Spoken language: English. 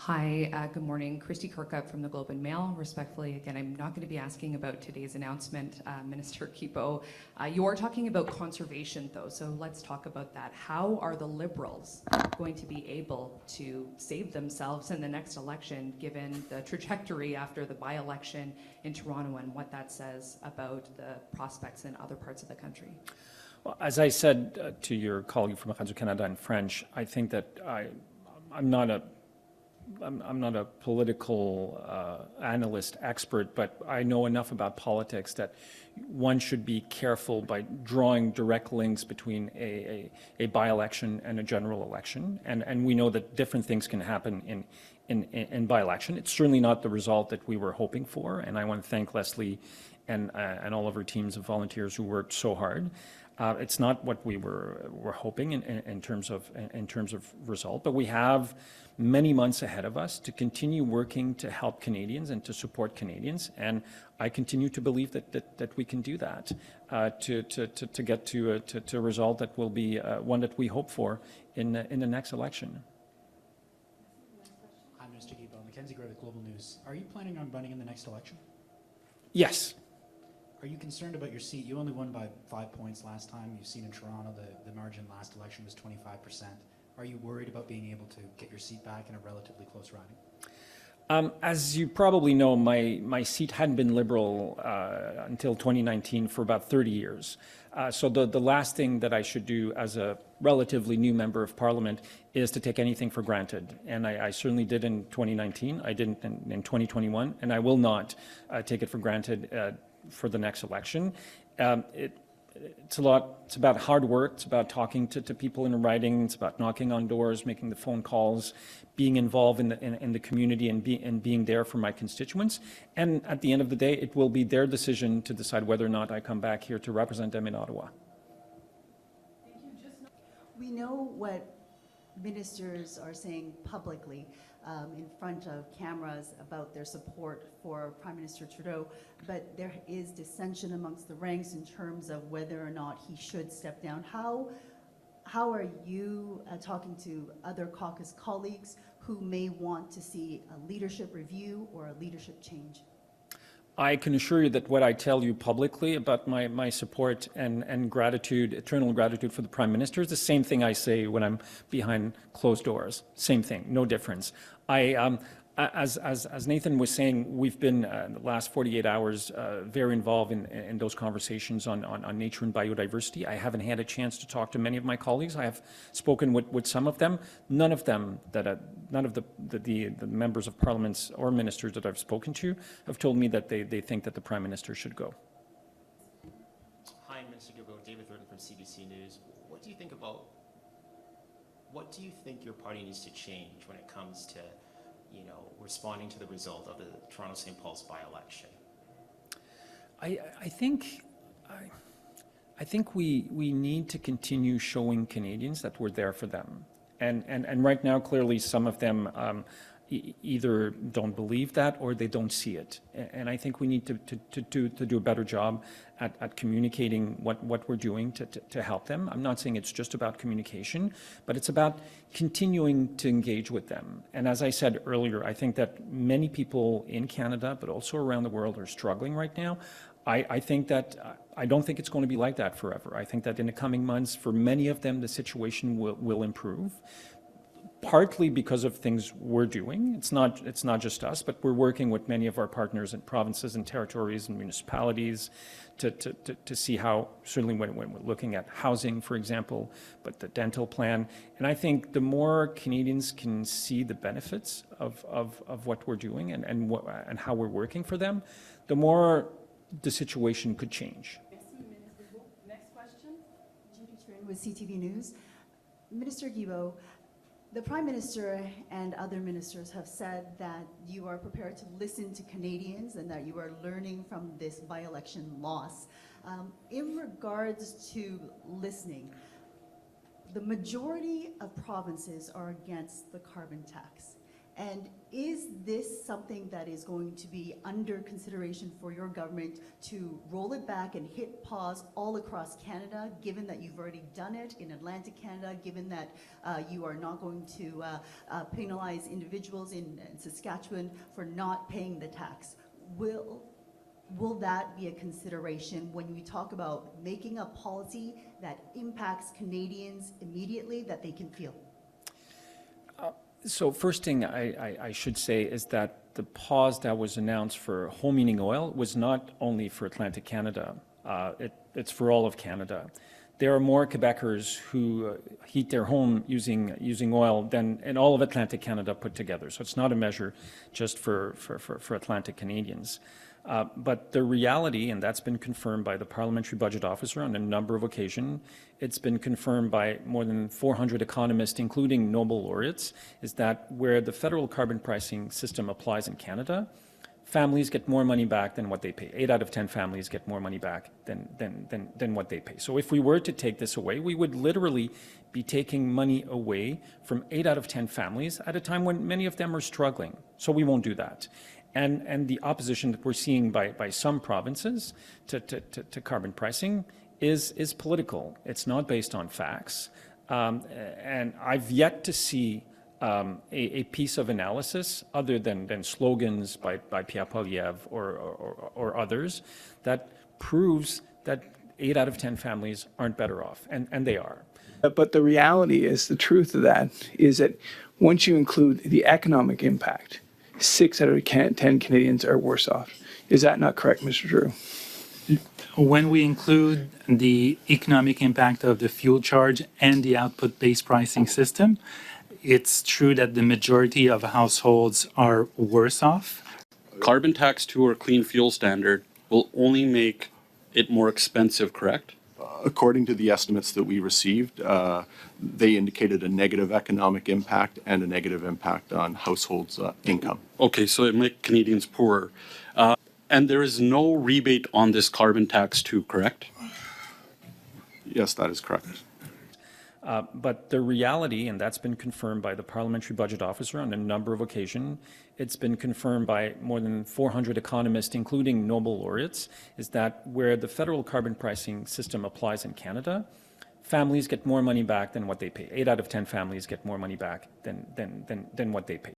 Hi, good morning. Christy Kirkup from the Globe and Mail. Respectfully, again, I'm not going to be asking about today's announcement, Minister Guilbeaut. You are talking about conservation, though, so let's talk about that. How are the Liberals going to be able to save themselves in the next election, given the trajectory after the by-election in Toronto and what that says about the prospects in other parts of the country? Well, as I said to your colleague from Radio-Canada in French, I think that I'm not a political analyst expert, but I know enough about politics that one should be careful by drawing direct links between a by-election and a general election. And we know that different things can happen in by-election. It's certainly not the result that we were hoping for, and I want to thank Leslie and all of our teams of volunteers who worked so hard. It's not what we were hoping in terms of result, but we have many months ahead of us to continue working to help Canadians and to support Canadians, and I continue to believe that we can do that to get to a result that will be one that we hope for in the next election. Hi, Mr. Guilbeaut. Mackenzie Gray with Global News. Are you planning on running in the next election? Yes. Are you concerned about your seat? You only won by 5 points last time. You've seen in Toronto the margin last election was 25%. Are you worried about being able to get your seat back in a relatively close riding? As you probably know, my seat hadn't been Liberal until 2019 for about 30 years. So the last thing that I should do as a relatively new member of Parliament is to take anything for granted. And I certainly did in 2019. I didn't in 2021, and I will not take it for granted for the next election. It's about hard work. It's about talking to people in riding. It's about knocking on doors, making the phone calls, being involved in the community and being there for my constituents. And at the end of the day, it will be their decision to decide whether or not I come back here to represent them in Ottawa. We know what ministers are saying publicly in front of cameras about their support for Prime Minister Trudeau, but there is dissension amongst the ranks in terms of whether or not he should step down. How are you talking to other caucus colleagues who may want to see a leadership review or a leadership change? I can assure you that what I tell you publicly about my support and gratitude, eternal gratitude for the Prime Minister, is the same thing I say when I'm behind closed doors. Same thing, no difference. As Nathan was saying, we've been the last 48 hours very involved in those conversations on nature and biodiversity. I haven't had a chance to talk to many of my colleagues. I have spoken with some of them. None of the members of parliaments or ministers that I've spoken to have told me that they think that the Prime Minister should go. Hi, Mr. Guilbeaut. David Thornton from CBC News. What do you think your party needs to change when it comes to responding to the result of the Toronto St. Paul's by-election? I think we need to continue showing Canadians that we're there for them. And right now, clearly, some of them either don't believe that or they don't see it. And I think we need to do a better job at communicating what we're doing to help them. I'm not saying it's just about communication, but it's about continuing to engage with them. And as I said earlier, I think that many people in Canada, but also around the world, are struggling right now. I think that I don't think it's going to be like that forever. I think that in the coming months, for many of them, the situation will improve. Partly because of things we're doing. It's not just us, but we're working with many of our partners in provinces and territories and municipalities to see how, certainly when we're looking at housing, for example, but the dental plan. And I think the more Canadians can see the benefits of what we're doing and how we're working for them, the more the situation could change. Next question, Judy Trin with CTV News. Minister Guilbeaut, the Prime Minister and other ministers have said that you are prepared to listen to Canadians and that you are learning from this by-election loss. In regards to listening, the majority of provinces are against the carbon tax. And is this something that is going to be under consideration for your government to roll it back and hit pause all across Canada, given that you've already done it in Atlantic Canada, given that you are not going to penalize individuals in Saskatchewan for not paying the tax? Will that be a consideration when we talk about making a policy that impacts Canadians immediately, that they can feel? So first thing I should say is that the pause that was announced for home heating oil was not only for Atlantic Canada. It's for all of Canada. There are more Quebecers who heat their home using oil than in all of Atlantic Canada put together. So it's not a measure just for Atlantic Canadians. But the reality, and that's been confirmed by the Parliamentary Budget Officer on a number of occasions, it's been confirmed by more than 400 economists, including Nobel laureates, is that where the federal carbon pricing system applies in Canada, families get more money back than what they pay. 8 out of 10 families get more money back than what they pay. So if we were to take this away, we would literally be taking money away from 8 out of 10 families at a time when many of them are struggling. So we won't do that. And the opposition that we're seeing by some provinces to carbon pricing is political. It's not based on facts. And I've yet to see a piece of analysis other than slogans by Pierre Poilievre or others that proves that 8 out of 10 families aren't better off, and they are. But the reality is, the truth of that is that once you include the economic impact, 6 out of 10 Canadians are worse off. Is that not correct, Mr. Drew? When we include the economic impact of the fuel charge and the output-based pricing system, it's true that the majority of households are worse off. Carbon tax to or clean fuel standard will only make it more expensive, correct? According to the estimates that we received, they indicated a negative economic impact and a negative impact on households' income. Okay, so it make Canadians poorer. And there is no rebate on this carbon tax too, correct? Yes, that is correct. But the reality, and that's been confirmed by the Parliamentary Budget Officer on a number of occasions, it's been confirmed by more than 400 economists, including Nobel laureates, is that where the federal carbon pricing system applies in Canada, families get more money back than what they pay. 8 out of 10 families get more money back than what they pay.